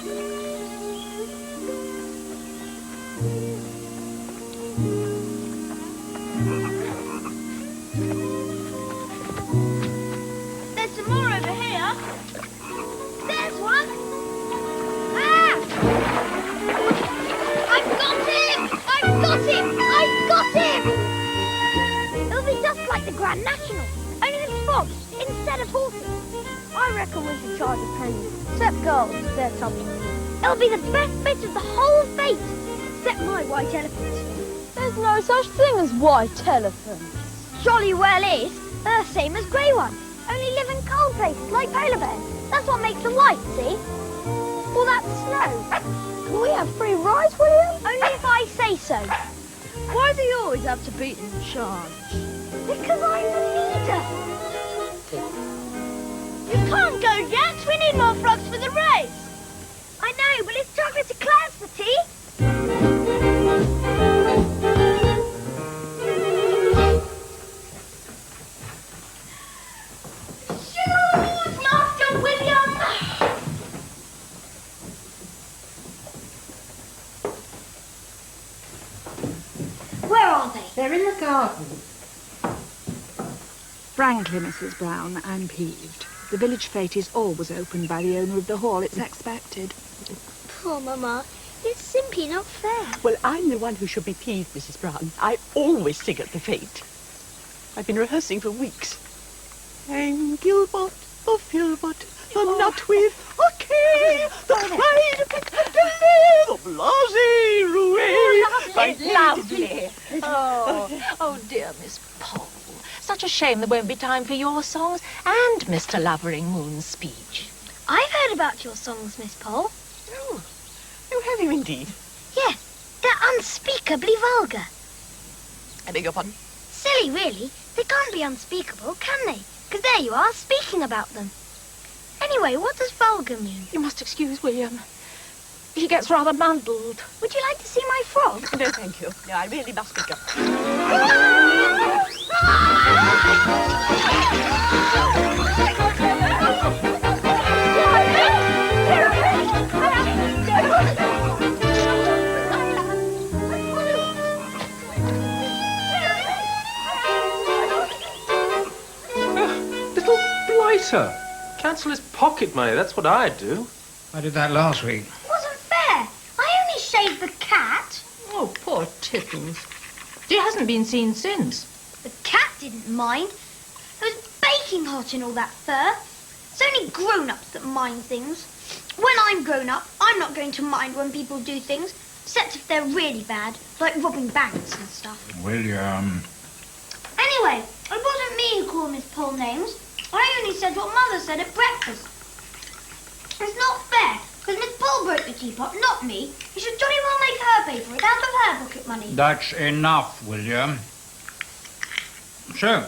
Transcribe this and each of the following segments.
There's some more over here. There's one. Ah! I've got him! I've got him! I've got him! It'll be just like the Grand National, only with frogs instead of horses. I reckon we should charge a penny, except girls, they're tuppence. It'll be the best bit of the whole fete, except my white elephant. There's no such thing as white elephants. Jolly well is. They're the same as grey ones, only live in cold places like polar bears. That's what makes them white, see? All that snow. Can we have free rides, William? Only if I say so. Why do you always have to be in charge? Because I'm the leader. You can't go yet. We need more frogs for the race. I know, but it's chocolate eclairs for tea. Shoot, Master William! Where are they? They're in the garden. Frankly, Mrs. Brown, I'm peeved. The village fete is always opened by the owner of the hall. It's expected. Poor Mama. It's simply not fair. Well, I'm the one who should be peeved, Mrs. Brown. I always sing at the fete. I've been rehearsing for weeks. I'm Gilbert of Filbert, the nut with a K, the pride of Piccadilly, the blasé roué. Lovely. Oh, dear Miss Pole. Such a shame there won't be time for your songs and Mr. Lavering-Moon's speech. I've heard about your songs, Miss Pole. Oh, have you indeed? Yes, they're unspeakably vulgar. I beg your pardon? Silly, really. They can't be unspeakable, can they? Because there you are, speaking about them. Anyway, what does vulgar mean? You must excuse William. He gets rather muddled. Would you like to see my frog? No, thank you. No, I really must be going. Little blighter. Cancel his pocket money, that's what I'd do. I did that last week. It wasn't fair. I only shaved the cat. Oh, poor Tiffany. She hasn't been seen since. The cat didn't mind. It was baking hot in all that fur. It's only grown-ups that mind things. When I'm grown up, I'm not going to mind when people do things, except if they're really bad, like robbing banks and stuff. William. Anyway, it wasn't me who called Miss Pole names. I only said what Mother said at breakfast. It's not fair, because Miss Pole broke the teapot, not me. You should jolly well make her pay for it out of her pocket money. That's enough, William. So,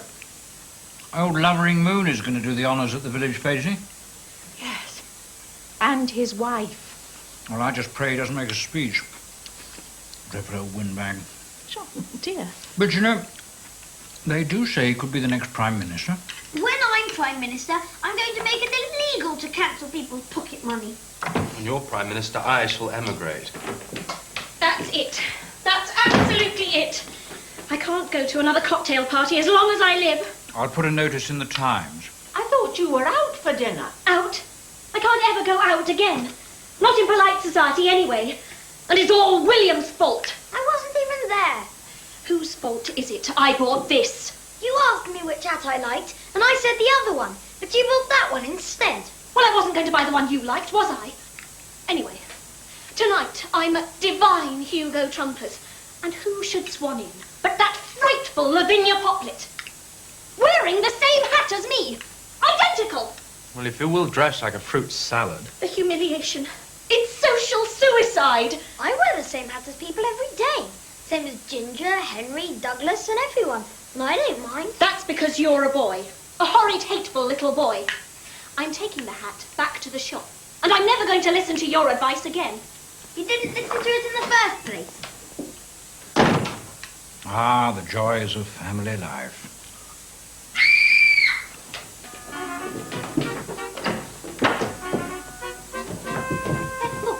old Lavering-Moon is going to do the honours at the village fete, is he? Yes. And his wife. Well, I just pray he doesn't make a speech. Dreadful old windbag. Oh, dear. But, you know, they do say he could be the next Prime Minister. When I'm Prime Minister, I'm going to make it illegal to cancel people's pocket money. When you're Prime Minister, I shall emigrate. That's it. That's absolutely it. I can't go to another cocktail party as long as I live. I'll put a notice in the Times. I thought you were out for dinner. Out? I can't ever go out again. Not in polite society anyway. And it's all William's fault. I wasn't even there. Whose fault is it I bought this? You asked me which hat I liked, and I said the other one, but you bought that one instead. Well, I wasn't going to buy the one you liked, was I? Anyway, tonight I'm at divine Hugo Trumpers. And who should swan in but that frightful Lavinia Poplet? Wearing the same hat as me. Identical. Well, if you will dress like a fruit salad. The humiliation. It's social suicide. I wear the same hat as people every day. Same as Ginger, Henry, Douglas, and everyone. And I don't mind. That's because you're a boy. A horrid, hateful little boy. I'm taking the hat back to the shop. And I'm never going to listen to your advice again. You didn't listen to it in the first place. Ah, the joys of family life. Ethel,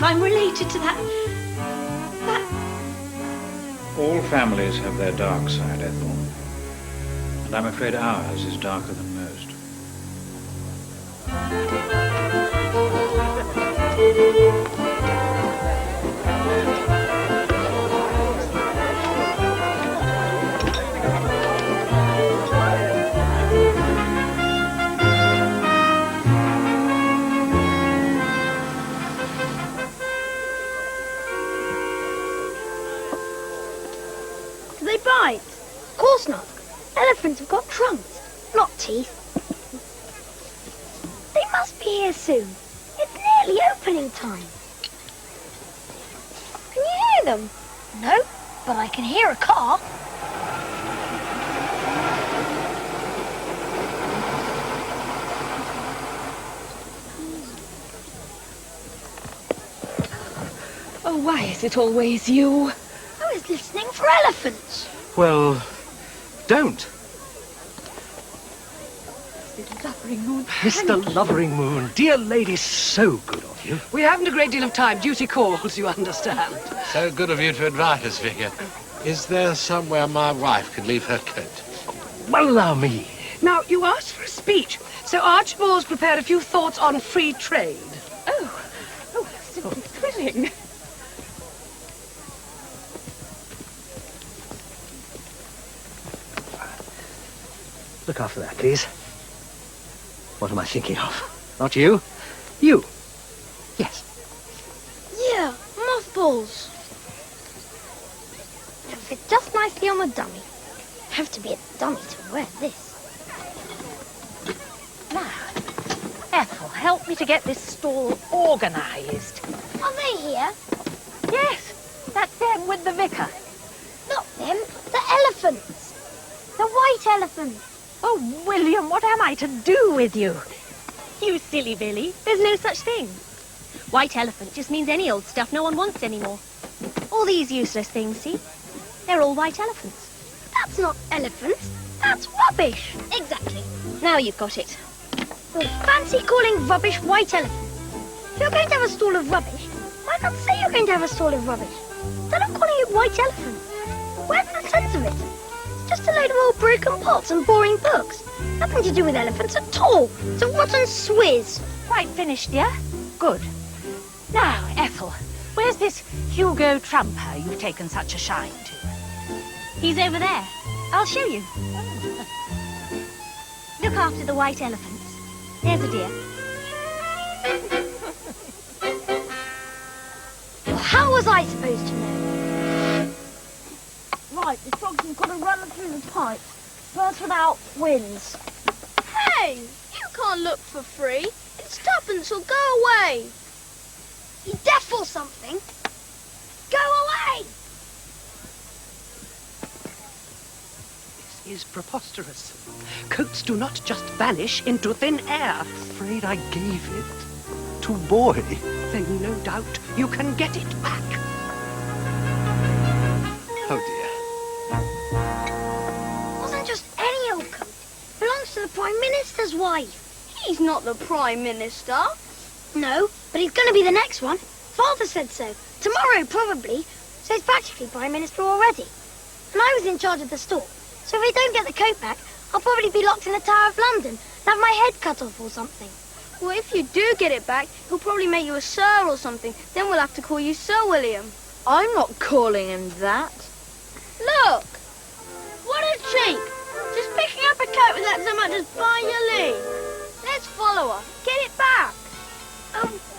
I'm related to that... All families have their dark side, Ethel. And I'm afraid ours is darker than most. Do they bite? Of course not. Elephants have got trunks, not teeth. They must be here soon. It's nearly opening time. Can you hear them? No, but I can hear a car. Oh, why is it always you? I was listening for elephants. Well, don't. Mr. Lovering Moon, dear lady, so good of you. We haven't a great deal of time. Duty calls, you understand. So good of you to invite us, Vicar. Is there somewhere my wife could leave her coat? Well, allow me. Now, you asked for a speech, so Archibald's prepared a few thoughts on free trade. Oh, simply thrilling. Look after that, please. What am I thinking of? Not you. You. Yes. Yeah, mothballs. It'll fit just nicely on the dummy. Have to be a dummy to wear this. Now, Ethel, help me to get this stall organised. Are they here? Yes, that's them with the vicar. Not them, the elephants. The white elephants. Oh, William, what am I to do with you? You silly Billy. There's no such thing. White elephant just means any old stuff no one wants anymore. All these useless things, see? They're all white elephants. That's not elephants. That's rubbish. Exactly. Now you've got it. Well, fancy calling rubbish white elephants. If you're going to have a stall of rubbish, why not say you're going to have a stall of rubbish? Instead of calling it white elephants. Where's the sense of it? It's just a load of old broken pots and boring books. Nothing to do with elephants at all. It's a rotten swizz. Quite finished, dear? Good. Now, Ethel, where's this Hugo Trumper you've taken such a shine to? He's over there. I'll show you. Look after the white elephants. There's a dear. Well, how was I supposed to know? Right, the frog's got to run through the pipes. First without wins. Hey, you can't look for free. It's tuppence or go away. You deaf or something? Go away! This is preposterous. Coats do not just vanish into thin air. Afraid I gave it to boy. Then no doubt you can get it back. Oh, dear. Wasn't just any old coat. Belongs to the Prime Minister's wife. He's not the Prime Minister. No, but he's going to be the next one. Father said so. Tomorrow, probably. So he's practically Prime Minister already. And I was in charge of the store. So if I don't get the coat back, I'll probably be locked in the Tower of London and have my head cut off or something. Well, if you do get it back, he'll probably make you a Sir or something. Then we'll have to call you Sir William. I'm not calling him that. Look! What a cheek! Just picking up a coat without so much as by your leave. Let's follow her. Get it back.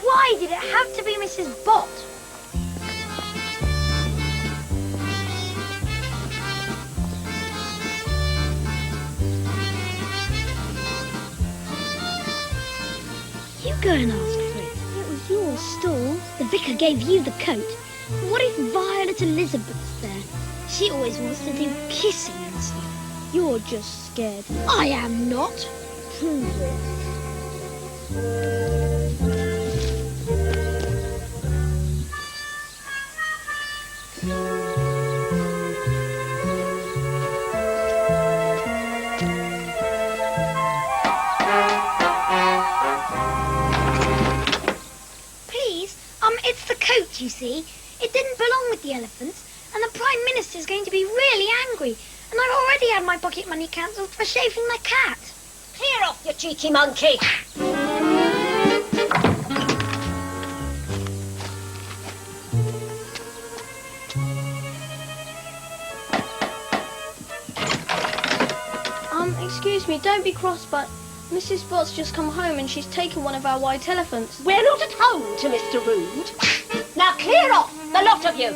Why did it have to be Mrs. Bott? You go and ask for it. It was your stall. The vicar gave you the coat. What if Violet Elizabeth's there? She always wants to do kissing and stuff. You're just scared. I am not. Prove it. Please, it's the coat, you see. It didn't belong with the elephants, and the Prime Minister's going to be really angry. And I've already had my pocket money cancelled for shaving my cat. Clear off, you cheeky monkey! Excuse me, don't be cross, but Mrs. Bott's just come home and she's taken one of our white elephants. We're not at home to Mr. Rude. Now clear off, the lot of you!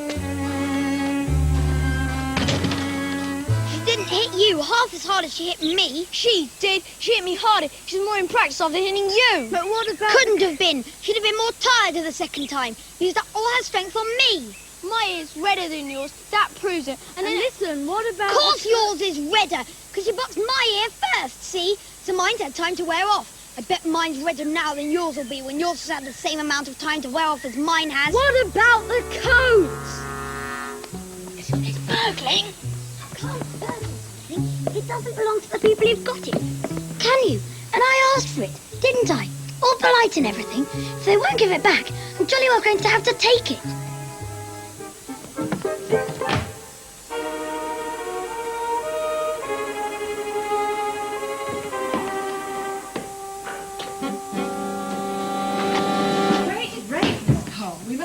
She didn't hit you half as hard as she hit me. She did. She hit me harder. She's more in practice after hitting you. But what about... Couldn't have been. She'd have been more tired of the second time. Used up all her strength on me. My ear's redder than yours. That proves it. And listen, what about... Of course yours is redder, because you boxed my ear first, see? So mine's had time to wear off. I bet mine's redder now than yours will be when yours has had the same amount of time to wear off as mine has. What about the coats? This one is burgling. I can't burgle something if it doesn't belong to the people who've got it. Can you? And I asked for it, didn't I? All polite and everything. If they won't give it back, I'm jolly well going to have to take it.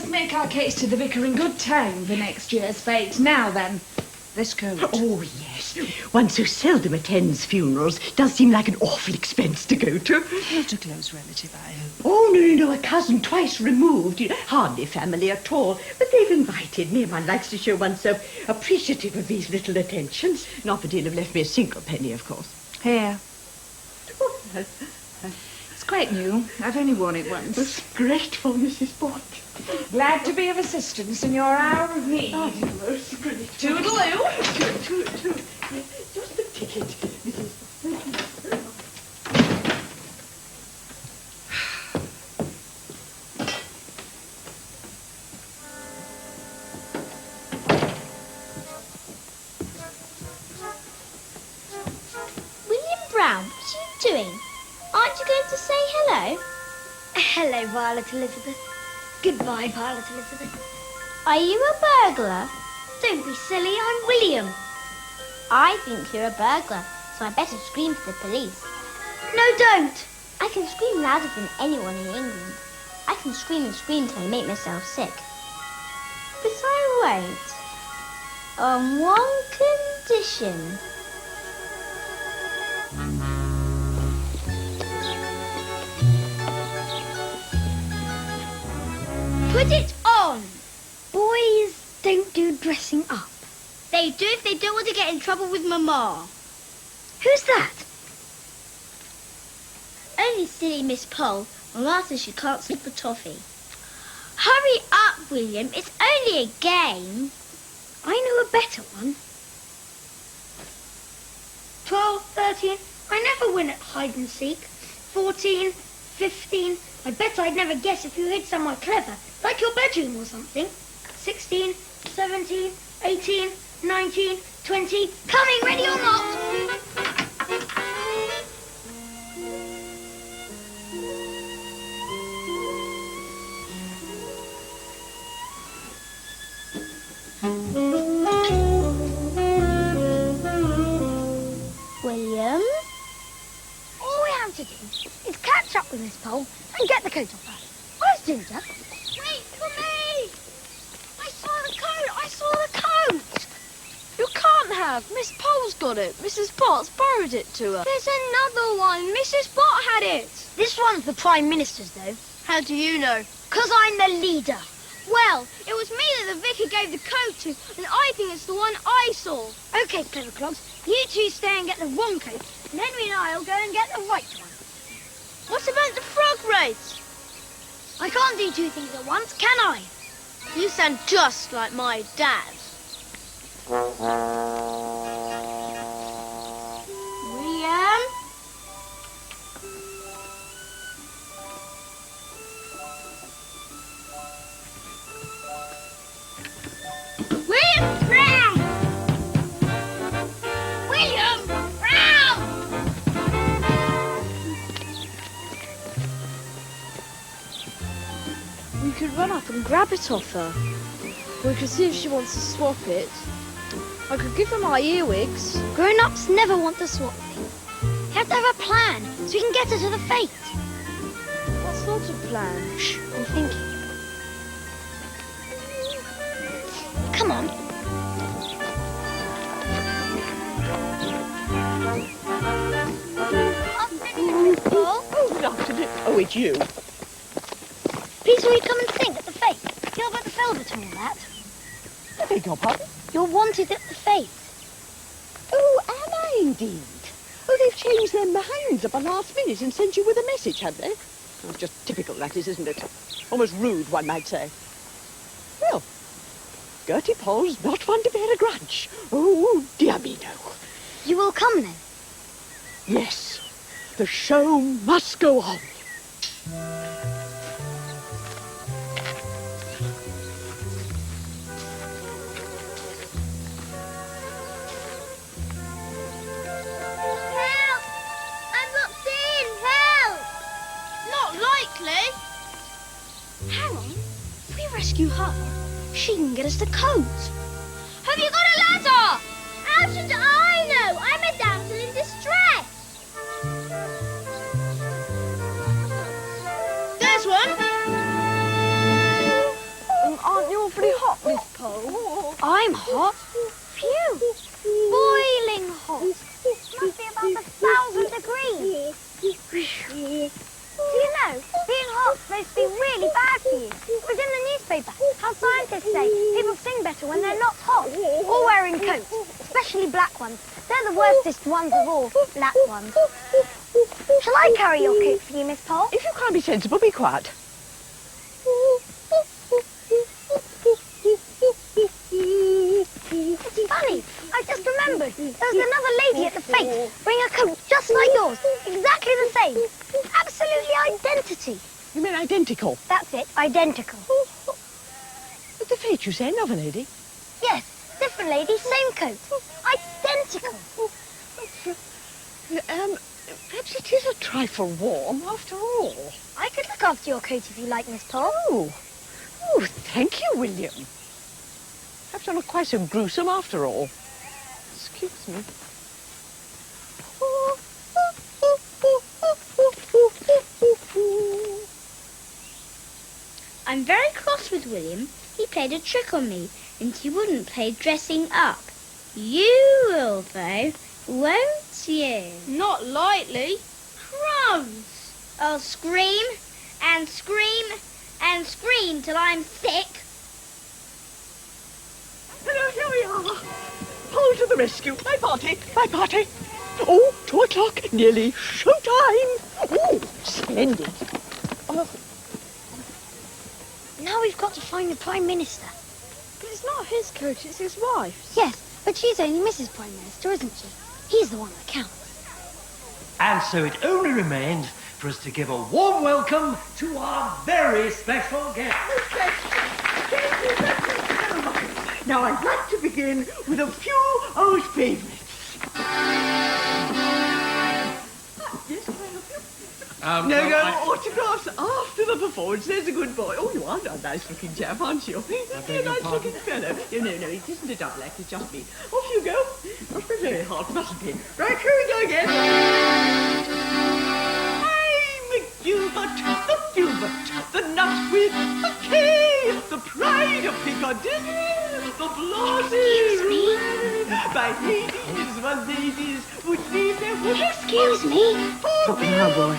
Make our case to the vicar in good time for next year's fete. Now then, this coat. Oh, yes. One so seldom attends funerals does seem like an awful expense to go to. Not a close relative, I hope. Oh, no, a cousin twice removed. Hardly family at all. But they've invited me, and one likes to show oneself appreciative of these little attentions. Not that he'll have left me a single penny, of course. Here. It's quite new. I've only worn it once. Most grateful, Mrs. Bott. Glad to be of assistance in your hour of need. Oh, most grateful. Toodaloo. Just the ticket, Mrs. William Brown, what are you doing? Aren't you going to say hello? Hello, Violet Elizabeth. Goodbye, Violet Elizabeth. Are you a burglar? Don't be silly, I'm William. I think you're a burglar, so I better scream for the police. No, don't. I can scream louder than anyone in England. I can scream and scream till I make myself sick. But I won't. On one condition. Put it on. Boys don't do dressing up. They do if they don't want to get in trouble with Mama. Who's that? Only silly Miss Poll. Mama says she can't slip a toffee. Hurry up, William. It's only a game. I know a better one. 12, 13. I never win at hide and seek. 14, 15. I bet I'd never guess if you hid somewhere clever, like your bedroom or something. 16, 17, 18, 19, 20. Coming, ready or not? William? All we have to do is catch up with Miss Pole and get the coat off her. Where's Ginger? Wait for me! I saw the coat! I saw the coat! You can't have. Miss Pole's got it. Mrs. Bott's borrowed it to her. There's another one. Mrs. Bott had it. This one's the Prime Minister's, though. How do you know? 'Cause I'm the leader. Well, it was me that the vicar gave the coat to, and I think it's the one I saw. OK, clever clogs, you two stay and get the wrong coat, and Henry and I'll go and get the right one. What about the frog race? I can't do two things at once, can I? You sound just like my dad. William? William Brown! William Brown! We could run up and grab it off her. We could see if she wants to swap it. I could give her my earwigs. Grown-ups never want to swap things. You have to have a plan so we can get her to the fete. What sort of plan? Shh, I'm thinking. Come on. Oh, good afternoon. Oh, it's you. Please will you come and sing at the fete? Gilbert the velvet and all that. I beg your pardon? You're wanted at the fete. Oh, am I indeed? Oh, they've changed their minds at the last minute and sent you with a message, have they? Oh, it's just typical, that is, isn't it? Almost rude, one might say. Well, Gertie Poll's not one to bear a grudge. Oh, dear me, no. You will come then? Yes, the show must go on. Help! I'm locked in! Help! Not likely. Hang on. If we rescue her, she can get us the coat. Have you got a ladder? How should I know? I'm a damsel in distress. There's one. Aren't you awfully hot, Miss Pole? I'm hot. Phew. Boiling hot. Must be about 1,000 degrees. Do you know, being hot's supposed to be really bad for you. It was in the newspaper how scientists say people sing better when they're not hot or wearing coats, especially black ones. They're the worstest ones of all, black ones. Shall I carry your coat for you, Miss Pole? If you can't be sensible, be quiet. It's funny. I just remembered. There was another lady at the fete wearing a coat just like yours. Exactly the same. Absolutely identity. You mean identical? That's it. Identical. At the fete, you say, another lady? Yes. Different lady, same coat. Identical. Perhaps it is a trifle warm, after all. I could look after your coat if you like, Miss Pole. Oh, thank you, William. Perhaps I'm not quite so gruesome after all. Excuse me. I'm very cross with William. He played a trick on me, and he wouldn't play dressing up. You will, though, won't you? Not lightly. Crumbs! I'll scream and scream and scream till I'm sick. Hello, here we are. Paul to the rescue. My party, my party. Oh, 2 o'clock, nearly showtime. Oh, splendid. Now we've got to find the Prime Minister. But it's not his coat, it's his wife's. Yes, but she's only Mrs. Prime Minister, isn't she? He's the one that counts. And so it only remains for us to give a warm welcome to our very special guest. Now I'd like to begin with a few old favourites. Yes, can I help you? No, autographs after the performance. There's a good boy. Oh, you are a nice-looking chap, aren't you? You're a nice-looking fellow. No, it isn't a double act. It's just me. Off you go. Must be very hot, mustn't it? Right, here we go again. I'm Gilbert, the nut with a K, the pride of Piccadilly, the blasé. Excuse me? My ladies, my ladies would leave their women. Excuse me? Not now, boy.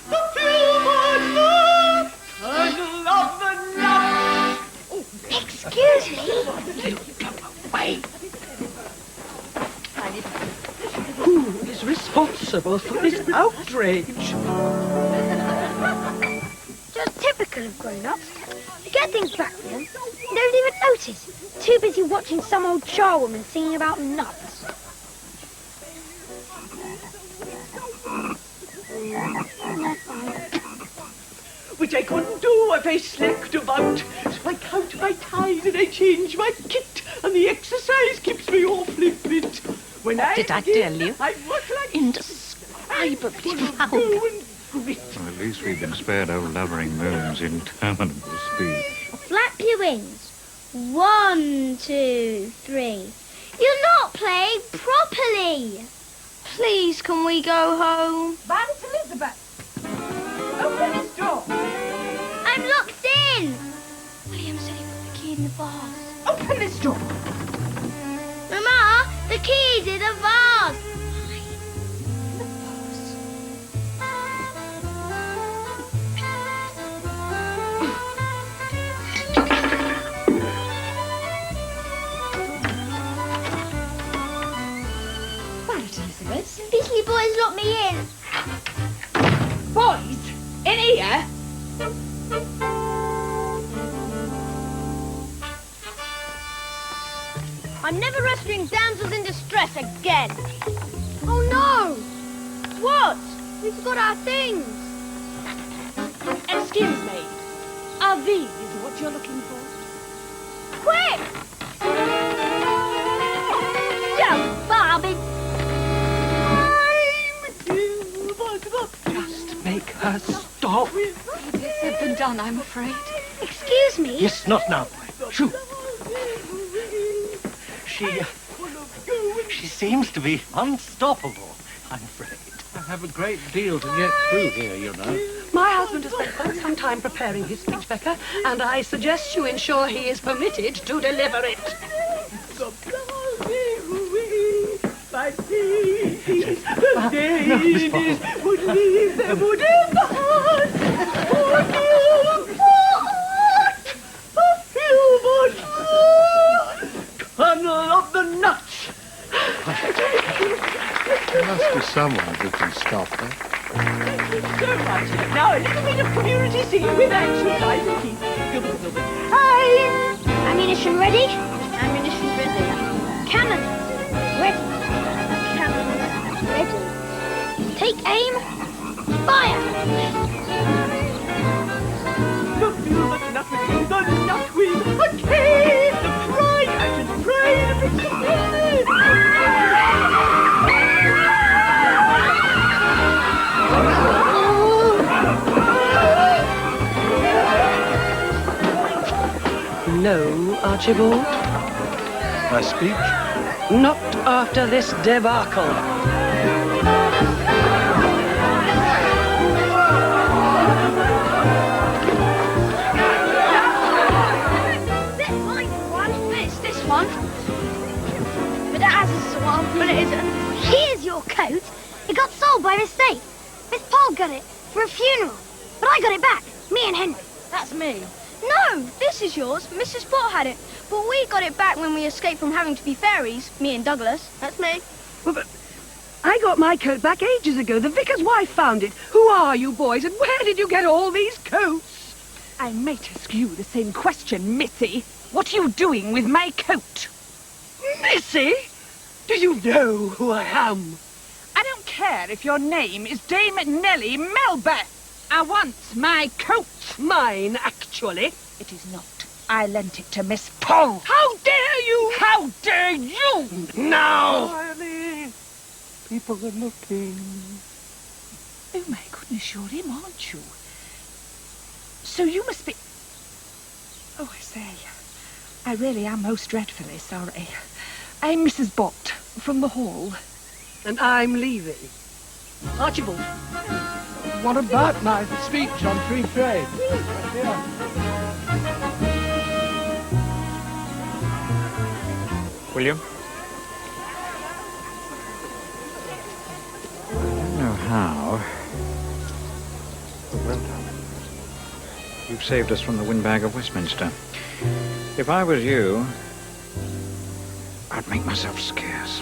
The Wilmot, the Colonel of the Nut. Oh, excuse me? Come away. Who is responsible for this outrage? Just typical of grown-ups. You get things back for them, you don't even notice. Too busy watching some old charwoman singing about nuts. Which I couldn't do if I slacked about. So I count my time and I change my kit, and the exercise keeps me awfully fit. When What did I tell you? I work like Indescribably loud. go and Well, at least we've been spared old Lovering Moon's interminable speech. Flap your wings. 1, 2, 3. You're not playing properly. Please, can we go home? But it's Elizabeth. Open this door. I'm locked in. William said he put the key in the vase. Open this door. Mama, the key's in the vase. Elizabeth. Beastly boys locked me in. Boys, in here. I'm never rescuing damsels in distress again. Oh no! What? We forgot our things. Excuse me. Are these what you're looking for? Quick! Don't Barbie. Just make her stop. Easier said than done, I'm afraid. Excuse me? Yes, not now. Shoo. She seems to be unstoppable, I'm afraid. I have a great deal to get through here, you know. My husband has spent quite some time preparing his speech, Becca, and I suggest you ensure he is permitted to deliver it. The ladies would leave their wooden hearts for Wilmot, Colonel of the Nuts. There must be someone who can stop her. So much. Now a little bit of community singing with exercise, please. Ammunition ready? Ammunition ready. Cannon ready. Cannon ready. Take aim. Fire. The Wilmot nut with the nut with a cane, the pride and the pride of its No, Archibald? My speech? Not after this debacle. It's this one. But that has a swab, but it isn't. Here's your coat. It got sold by mistake. Miss Paul got it for a funeral. But I got it back. Me and Henry. That's me. No, this is yours. Mrs. Bott had it. But we got it back when we escaped from having to be fairies. Me and Douglas. That's me. Well, but I got my coat back ages ago. The vicar's wife found it. Who are you boys, and where did you get all these coats? I might ask you the same question, Missy. What are you doing with my coat? Missy? Do you know who I am? I don't care if your name is Dame Nellie Melbeth. I want my coat. Mine, actually. It is not. I lent it to Miss Paul. How dare you? How dare you? Now! Riley, people are looking. Oh, my goodness, you're him, aren't you? So you must be... Oh, I say, I really am most dreadfully sorry. I'm Mrs. Bott from the hall. And I'm leaving. Archibald. What about my speech on free trade? Yeah. William? I don't know how. Well done. You've saved us from the windbag of Westminster. If I was you, I'd make myself scarce.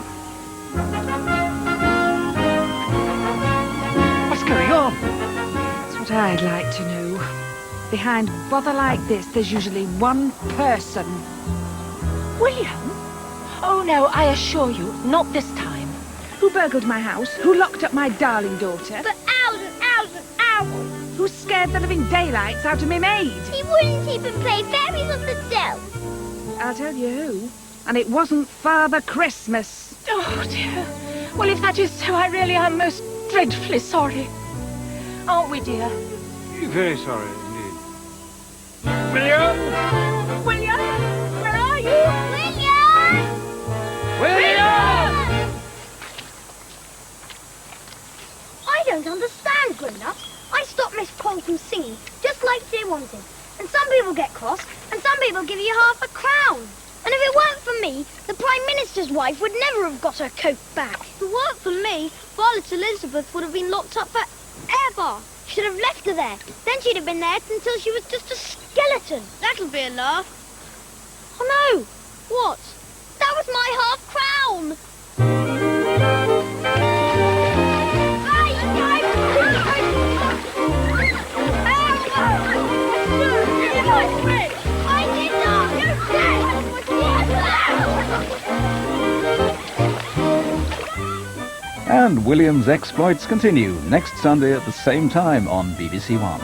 What's going on? That's what I'd like to know. Behind bother like this, there's usually one person. William? Oh, no, I assure you, not this time. Who burgled my house? Who locked up my darling daughter? For hours and hours and hours. Who scared the living daylights out of me maid? He wouldn't even play fairies on the dell. I'll tell you who. And it wasn't Father Christmas. Oh, dear. Well, if that is so, I really am most dreadfully sorry. aren't we, dear? Very sorry indeed. William, where are you? William! I don't understand, grown-ups. I stopped Miss Pole from singing, just like she wanted. And some people get cross, and some people give you half a crown. And if it weren't for me, the Prime Minister's wife would never have got her coat back. If it weren't for me, Violet Elizabeth would have been locked up forever. Should have left her there. Then she'd have been there until she was just a skeleton. That'll be a laugh. Oh no! What? That was my half crown! And William's exploits continue next Sunday at the same time on BBC One.